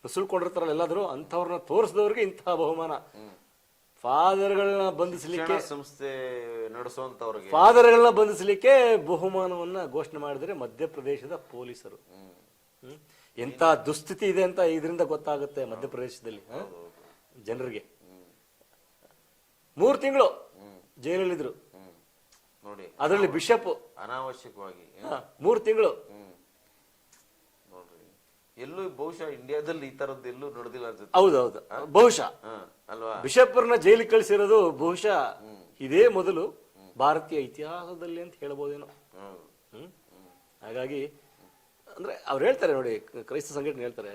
ನುಸುಳ್ಕೊಂಡಿರ್ತಾರಲ್ಲ ಎಲ್ಲಾದ್ರು, ಅಂತವ್ರನ್ನ ತೋರಿಸಿದವ್ರಿಗೆ ಇಂತಹ ಬಹುಮಾನ. ಫಾದರ್ಗಳನ್ನ ಬಂಧಿಸಲಿಕ್ಕೆ, ಸಂಸ್ಥೆ ನಡೆಸುವಂತವ್ರಿಗೆ ಫಾದರ್ಗಳನ್ನ ಬಂಧಿಸಲಿಕ್ಕೆ ಬಹುಮಾನವನ್ನ ಘೋಷಣೆ ಮಾಡಿದ್ರೆ ಮಧ್ಯಪ್ರದೇಶದ ಪೊಲೀಸರು. ಎಂತ ದುಸ್ಥಿತಿ ಇದೆ ಅಂತ ಇದರಿಂದ ಗೊತ್ತಾಗುತ್ತೆ ಮಧ್ಯಪ್ರದೇಶದಲ್ಲಿ ಜನರಿಗೆ. 3 ತಿಂಗಳು ಜೈಲಲ್ಲಿದ್ರು ನೋಡಿ, ಅದರಲ್ಲಿ ಬಿಷಪ್ ಅನಾವಶ್ಯಕವಾಗಿ 3 ತಿಂಗಳು. ನೋಡ್ರಿ, ಎಲ್ಲೂ ಬಹುಶಃ ಇಂಡಿಯಾದಲ್ಲಿ ಈ ತರದ್ದು ಎಲ್ಲೂ ನಡೆದಿಲ್ಲ ಅನ್ಸುತ್ತೆ. ಹೌದೌದು, ಬಹುಶಃ ಅಲ್ವಾ? ಬಿಷಪ್ರನ್ನ ಜೈಲಿಗೆ ಕಳಿಸಿರೋದು ಬಹುಶಃ ಇದೇ ಮೊದಲು ಭಾರತೀಯ ಇತಿಹಾಸದಲ್ಲಿ ಅಂತ ಹೇಳ್ಬೋದೇನೋ. ಹಾಗಾಗಿ ಅಂದ್ರೆ ಅವ್ರು ಹೇಳ್ತಾರೆ ನೋಡಿ, ಕ್ರೈಸ್ತ ಸಂಘಟನೆ ಹೇಳ್ತಾರೆ,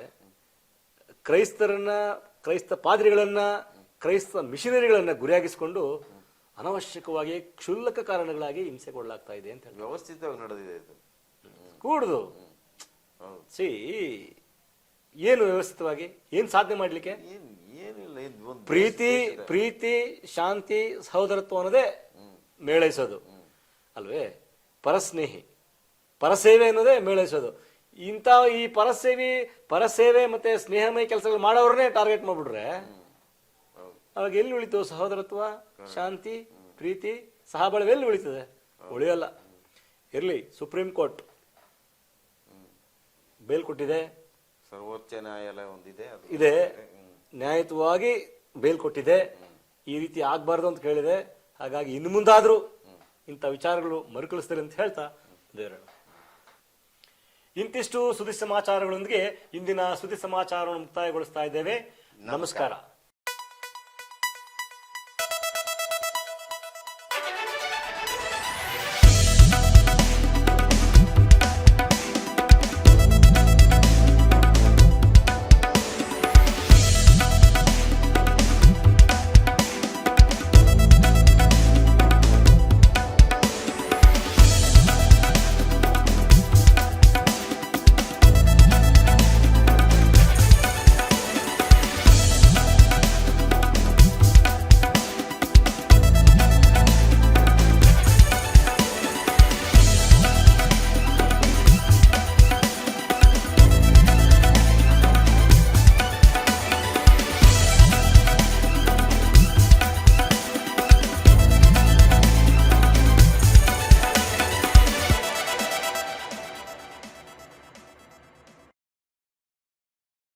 ಕ್ರೈಸ್ತ ಪಾದ್ರಿಗಳನ್ನ, ಕ್ರೈಸ್ತ ಮಿಷನರಿಗಳನ್ನ ಗುರಿಯಾಗಿಸಿಕೊಂಡು ಅನವಶ್ಯಕವಾಗಿ ಕ್ಷುಲ್ಲಕ ಕಾರಣಗಳಾಗಿ ಹಿಂಸೆ ಕೊಡಲಾಗ್ತಾ ಇದೆ ಅಂತ ಹೇಳಿ ವ್ಯವಸ್ಥಿತವಾಗಿ ನಡೆದಿದೆ ಇದು. ಕೂಡುದು ಸಿ ಏನು ವ್ಯವಸ್ಥಿತವಾಗಿ ಏನ್ ಸಾಧನೆ ಮಾಡ್ಲಿಕ್ಕೆ? ಏನಿಲ್ಲ, ಪ್ರೀತಿ, ಶಾಂತಿ, ಸಹೋದರತ್ವ ಅನ್ನೋದೇ ಮೇಳೈಸೋದು ಅಲ್ವೇ? ಪರಸ್ನೇಹಿ, ಪರಸೇವೆ ಅನ್ನೋದೇ ಮೇಳೈಸೋದು. ಇಂಥ ಈ ಪರಸೇವೆ ಮತ್ತೆ ಸ್ನೇಹಮಯ ಕೆಲಸಗಳು ಮಾಡೋರನ್ನೇ ಟಾರ್ಗೆಟ್ ಮಾಡ್ಬಿಟ್ರೆ ಅವಾಗ ಎಲ್ಲಿ ಉಳಿತು ಸಹೋದರತ್ವ, ಶಾಂತಿ, ಪ್ರೀತಿ, ಸಹಬಾಳ್ವೆ? ಎಲ್ಲಿ ಉಳಿತದೆ? ಉಳಿಯಲ್ಲ. ಇರ್ಲಿ, ಸುಪ್ರೀಂ ಕೋರ್ಟ್ ಬೇಲ್ ಕೊಟ್ಟಿದೆ, ಸರ್ವೋಚ್ಚ ನ್ಯಾಯಾಲಯ ಒಂದಿದೆ, ಇದೆ, ನ್ಯಾಯಯುತವಾಗಿ ಬೇಲ್ ಕೊಟ್ಟಿದೆ. ಈ ರೀತಿ ಆಗ್ಬಾರ್ದು ಅಂತ ಕೇಳಿದೆ. ಹಾಗಾಗಿ ಇನ್ನು ಮುಂದಾದ್ರೂ ಇಂಥ ವಿಚಾರಗಳು ಮರುಕಳಿಸ್ತಾರೆ ಅಂತ ಹೇಳ್ತಾ ದೇವರ ಇಂತಿಷ್ಟು ಸುದ್ದಿ ಸಮಾಚಾರಗಳೊಂದಿಗೆ ಇಂದಿನ ಸುದ್ದಿ ಸಮಾಚಾರವನ್ನು ಮುಕ್ತಾಯಗೊಳಿಸ್ತಾ ಇದ್ದೇವೆ. ನಮಸ್ಕಾರ.